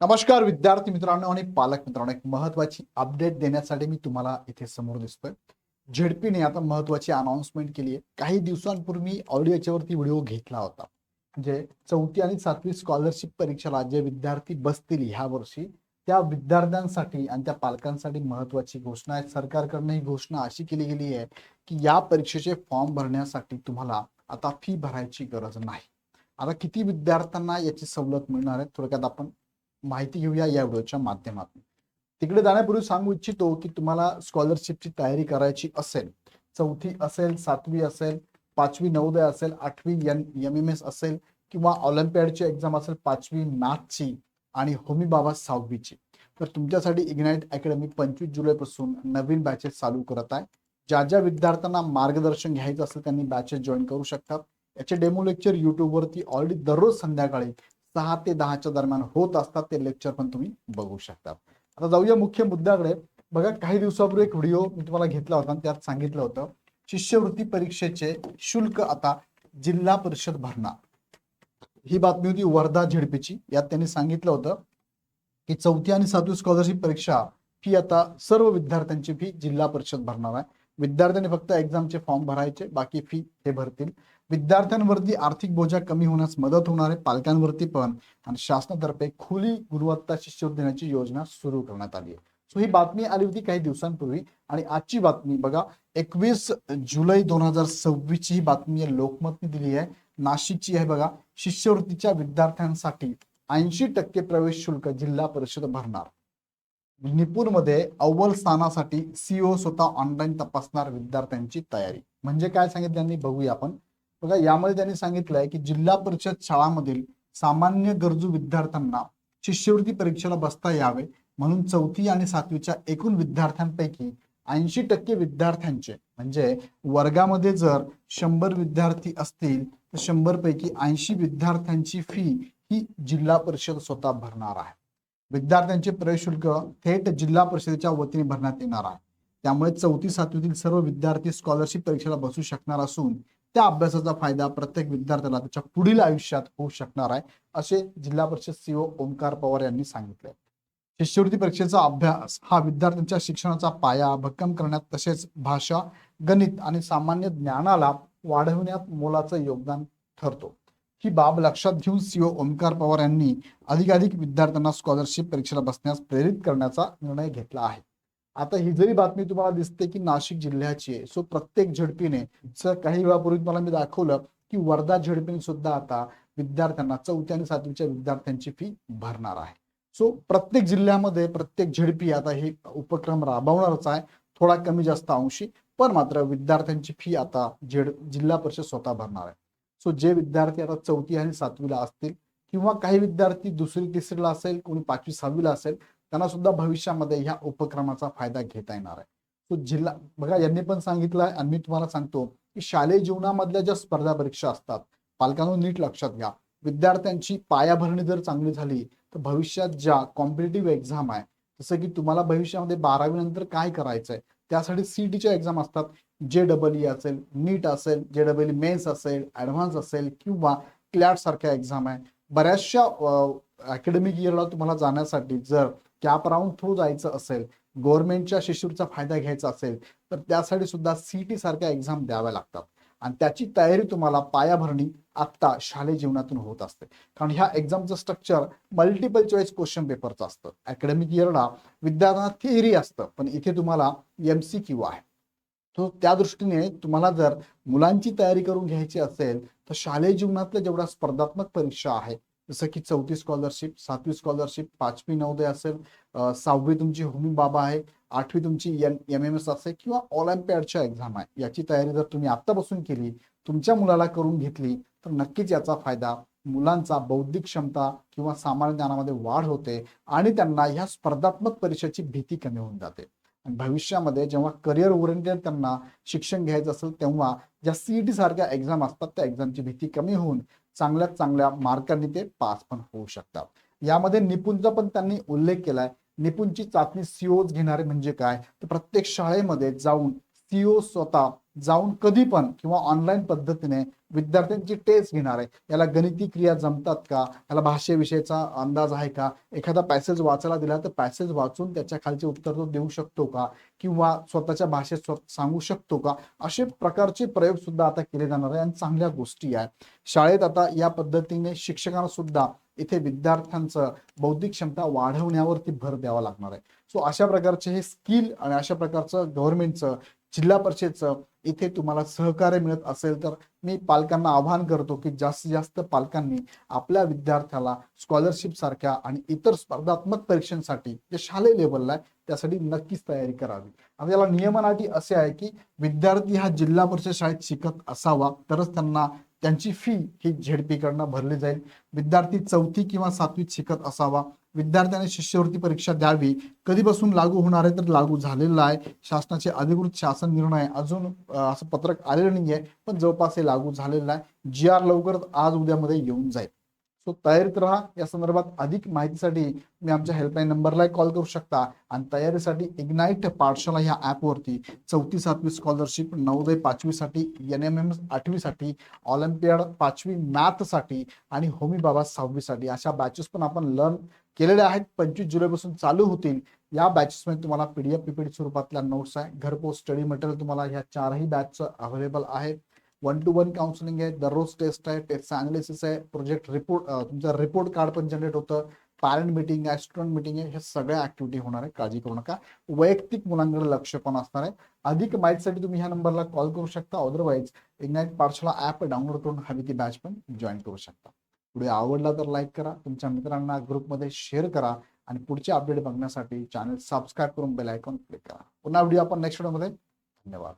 नमस्कार विद्यार्थी मित्रांनो आणि पालक मित्रांनो, एक महत्वाची अपडेट देण्यासाठी मी तुम्हाला इथे समोर दिसतोय। झेडपीने आता महत्वाची अनाउन्समेंट केली आहे। काही दिवसांपूर्वी ऑडिओ याच्यावरती व्हिडिओ घेतला होता। म्हणजे 4थी आणि 7वी स्कॉलरशिप परीक्षेला जे विद्यार्थी बसतील ह्या वर्षी, त्या विद्यार्थ्यांसाठी आणि त्या पालकांसाठी महत्वाची घोषणा आहे। सरकारकडून ही घोषणा अशी केली गेली आहे की या परीक्षेचे फॉर्म भरण्यासाठी तुम्हाला आता फी भरायची गरज नाही। आता किती विद्यार्थ्यांना याची सवलत मिळणार आहे थोडक्यात आपण माहिती घेऊया या व्हिडिओच्या माध्यमातून। तिकडे जाण्यापूर्वी सांगू इच्छितो की तुम्हाला स्कॉलरशिपची तयारी करायची असेल, 4थी असेल, 7वी असेल, 5वी नवोदय असेल, 8वी एमएमएस असेल किंवा ऑलिम्पियाडची एक्झाम असेल, 5वी मॅथची आणि होमी बाबा 6वीची, तर तुमच्यासाठी इग्नाइट अकॅडमी 25 जुलैपासून नवीन बॅचेस चालू करत आहे। ज्या ज्या विद्यार्थ्यांना मार्गदर्शन घ्यायचं असेल त्यांनी बॅचेस जॉईन करू शकतात। याचे डेमो लेक्चर युट्यूबवरती ऑलरेडी दररोज संध्याकाळी 6 ते 10च्या दरम्यान होत असतात। ते लेक्चर पण तुम्ही बघू शकता। आता जाऊया मुख्य मुद्द्याकडे। बघा, काही दिवसापूर्वी एक व्हिडिओ मी तुम्हाला घेतला होता, त्यात सांगितलं होतं शिष्यवृत्ती परीक्षेचे शुल्क आता जिल्हा परिषद भरणार। ही बातमी होती वर्धा झेडपीची। यात त्यांनी सांगितलं होतं की 4थी आणि 7वी स्कॉलरशिप परीक्षा फी आता सर्व विद्यार्थ्यांची फी जिल्हा परिषद भरणार आहे। विद्यार्थ्यांनी फक्त एक्झामचे फॉर्म भरायचे, बाकी फी हे भरतील। विद्यार्थ्यांवरती आर्थिक बोजा कमी होण्यास मदत होणार आहे, पालकांवरती पण। आणि शासनातर्फे खुली गुणवत्ता शिष्यवृत्ती देण्याची योजना सुरू करण्यात आली आहे। सो ही बातमी आली होती काही दिवसांपूर्वी। आणि आजची बातमी बघा, 21 जुलै 2026 ची ही बातमी आहे, लोकमतने दिली आहे, नाशिकची आहे। बघा, शिष्यवृत्तीच्या विद्यार्थ्यांसाठी 80% प्रवेश शुल्क जिल्हा परिषद भरणार। निपूरमध्ये अव्वल स्थानासाठी सीओ स्वतः ऑनलाईन तपासणार विद्यार्थ्यांची तयारी। म्हणजे काय सांगितलं त्यांनी बघूया आपण। बघा, यामध्ये त्यांनी सांगितलंय की जिल्हा परिषद शाळांमधील सामान्य गरजू विद्यार्थ्यांना शिष्यवृत्ती परीक्षेला बसता यावे म्हणून 4थी आणि 7वीच्या एकूण विद्यार्थ्यांपैकी 80% विद्यार्थ्यांचे, म्हणजे वर्गामध्ये जर 100 विद्यार्थी असतील तर 100 पैकी 80 विद्यार्थ्यांची फी ही जिल्हा परिषद स्वतः भरणार आहे। विद्यार्थ्यांचे प्रवेश शुल्क थेट जिल्हा परिषदेच्या वतीने भरण्यात येणार आहे। त्यामुळे 4थी 7वीतील सर्व विद्यार्थी स्कॉलरशिप परीक्षेला बसू शकणार असून त्या अभ्यासाचा फायदा प्रत्येक विद्यार्थ्याला त्याच्या पुढील आयुष्यात होऊ शकणार आहे, असे जिल्हा परिषद सीओ ओमकार पवार यांनी सांगितले। शिष्यवृत्ती परीक्षेचा अभ्यास हा विद्यार्थ्यांच्या शिक्षणाचा पाया भक्कम करण्यात, तसेच भाषा, गणित आणि सामान्य ज्ञानाला वाढवण्यात मोलाचं योगदान ठरतो। ही बाब लक्षात घेऊन सीओ ओमकार पवार यांनी अधिकाधिक विद्यार्थ्यांना स्कॉलरशिप परीक्षेला बसण्यास प्रेरित करण्याचा निर्णय घेतला आहे। आता ही जरी बातमी तुम्हाला दिसते की नाशिक जिल्ह्याची आहे, सो प्रत्येक झेडपीने, काही वेळापूर्वी तुम्हाला मी दाखवलं की वर्धा झेडपीने सुद्धा आता विद्यार्थ्यांना 4थी आणि 7वीच्या विद्यार्थ्यांची फी भरणार आहे। सो प्रत्येक जिल्ह्यामध्ये प्रत्येक झेडपी आता हे उपक्रम राबवणारच आहे, थोडा कमी जास्त अंशी, पण मात्र विद्यार्थ्यांची फी आता जिल्हा परिषद स्वतः भरणार आहे। सो जे विद्यार्थी आता 4थी आणि 7वीला असतील किंवा काही विद्यार्थी 2री 3रीला असेल, कोणी 5वी 6वीला असेल, त्यांना सुद्धा भविष्यामध्ये ह्या उपक्रमाचा फायदा घेता येणार आहे। सो जिल्हा बघा, यांनी पण सांगितलं आहे आणि मी तुम्हाला सांगतो की शालेय जीवनामधल्या ज्या स्पर्धा परीक्षा असतात, पालकांनो नीट लक्षात घ्या, विद्यार्थ्यांची पायाभरणी जर चांगली झाली तर भविष्यात ज्या कॉम्पिटिटिव्ह एक्झाम आहे, जसं की तुम्हाला भविष्यामध्ये 12वी नंतर काय करायचंय त्यासाठी सीईटीच्या एक्झाम असतात, JEE असेल, नीट असेल, JEE मेन्स असेल, ऍडव्हान्स असेल किंवा क्लॅट सारख्या एक्झाम आहे। बऱ्याचशा अकॅडमिक इयरला तुम्हाला जाण्यासाठी जर कॅप राऊंड थ्रू जायचं असेल, गव्हर्नमेंटच्या शिष्यवृत्तीचा फायदा घ्यायचा असेल, तर त्यासाठी सुद्धा सीईटी सारख्या एक्झाम द्याव्या लागतात। आणि त्याची तयारी तुम्हाला पायाभरणी आत्ता शालेय जीवनातून होत असते, कारण ह्या एक्झामचं स्ट्रक्चर मल्टिपल चॉईस क्वेश्चन पेपरचं असतं। अकॅडमिक इयरला विद्यार्थ्यांना थिअरी असतं, पण इथे तुम्हाला MCQ आहे। तो त्या दृष्टीने तुम्हाला जर मुलांची तयारी करून घ्यायची असेल तर शालेय जीवनातल्या जेवढ्या स्पर्धात्मक परीक्षा आहे, जसं की 4थी स्कॉलरशिप, 7वी स्कॉलरशिप, 5वी नवोदय असेल, 6वी तुमची होमी बाबा आहे, 8वी तुमची MMS असेल किंवा ऑलिम्पियाडच्या एक्झाम आहे, याची तयारी जर तुम्ही आत्तापासून केली, तुमच्या मुलाला करून घेतली, तर नक्कीच याचा फायदा मुलांचा बौद्धिक क्षमता किंवा सामान्य ज्ञानामध्ये वाढ होते आणि त्यांना ह्या स्पर्धात्मक परीक्षेची भीती कमी होऊन जाते। आणि भविष्यामध्ये जेव्हा करिअर ओरिएंटेड त्यांना शिक्षण घ्यायचं असेल, तेव्हा ज्या सीईटी सारख्या एक्झाम असतात त्या एक्झामची भीती कमी होऊन चांगल्यात चांगल्या मार्कांनी ते पास पण होऊ शकतात। यामध्ये निपुणचा पण त्यांनी उल्लेख केलाय। निपुणची चाचणी सीओज घेणारे म्हणजे काय, तर प्रत्येक शाळेमध्ये जाऊन सीओ स्वतः जाऊन कधी पण किंवा ऑनलाईन पद्धतीने विद्यार्थ्यांची टेस्ट घेणार आहे. याला गणिती क्रिया जमतात का, याला भाषेविषयीचा अंदाज आहे का, एखादा पॅसेज वाचायला दिला तर पॅसेज वाचून त्याच्या खालचे उत्तर तो देऊ शकतो का, किंवा स्वतःच्या भाषेत सांगू शकतो का, असे प्रकारचे प्रयोग सुद्धा आता केले जाणार आहे आणि चांगल्या गोष्टी आहेत. शाळेत आता या पद्धतीने शिक्षकांना सुद्धा इथे विद्यार्थ्यांचं बौद्धिक क्षमता वाढवण्यावरती भर द्यावा लागणार आहे. सो अशा प्रकारचे हे स्किल आणि अशा प्रकारचं गव्हर्नमेंटचं, जिल्हा परिषदचं इथे तुम्हाला सहकार्य मिळत असेल तर मी पालकांना आवाहन करतो की जास्तीत जास्त पालकांनी आपल्या विद्यार्थ्याला स्कॉलरशिप सारख्या आणि इतर स्पर्धात्मक परीक्षांसाठी जे शालेय लेवलला आहे त्यासाठी नक्कीच तयारी करावी. आता याला नियमन अटी असे आहे की विद्यार्थी हा जिल्हा परिषद शाळेत शिकत असावा तरच त्यांना त्यांची फी ही झेडपी कडनं भरली जाईल. विद्यार्थी 4थी किंवा 7वीत शिकत असावा. विद्यार्थ्याने शिष्यवृत्ती परीक्षा द्यावी. कधीपासून लागू होणार आहे तर लागू झालेला आहे. शासनाचे अधिकृत शासन निर्णय अजून असं पत्रक आलेलं नाहीये, पण जवळपास हे लागू झालेलं आहे. GR लवकरच आज उद्यामध्ये येऊन जाईल. सो तयारीत राहा. या संदर्भात अधिक माहितीसाठी मी आमच्या हेल्पलाईन नंबरला कॉल करू शकता आणि तयारीसाठी इग्नाइट पाठशाला ह्या ॲपवरती 4थी 7वी स्कॉलरशिप, नवोदय 5वीसाठी, NMM 8वीसाठी, ऑलिम्पियाड 5वी मॅथसाठी आणि होमी बाबा 6वीसाठी अशा बॅचेस पण आपण लर्न केलेल्या आहेत. 25 जुलैपासून चालू होतील. या बॅचेसमध्ये तुम्हाला PDF PPT स्वरूपातल्या नोट्स आहे. घरपोच स्टडी मटेरियल तुम्हाला ह्या 4ही बॅचचं अवेलेबल आहे. 1-to-1 काउन्सिलिंग आहे. दररोज टेस्ट आहे, टेस्ट अनालिसिस आहे, प्रोजेक्ट रिपोर्ट, तुमचा रिपोर्ट कार्ड पण जनरेट होतं, पॅरेंट मीटिंग आहे, स्टुडंट मीटिंग आहे. हे सगळ्या ऍक्टिव्हिटी होणार आहे. काळजी करू नका. वैयक्तिक मुलांकडे लक्ष पण असणार आहे. अधिक माहितीसाठी तुम्ही ह्या नंबरला कॉल करू शकता. अदरवाईज इग्नाइट पाठशाला ॲप डाउनलोड करून हवी ती बॅच पण जॉईन करू शकता. व्हिडिओ आवडला तर लाईक करा, तुमच्या मित्रांना ग्रुपमध्ये शेअर करा आणि पुढचे अपडेट बघण्यासाठी चॅनल सबस्क्राईब करून बेल आयकॉन क्लिक करा. पुन्हा व्हिडिओ आपण नेक्स्ट व्हिडिओमध्ये. धन्यवाद.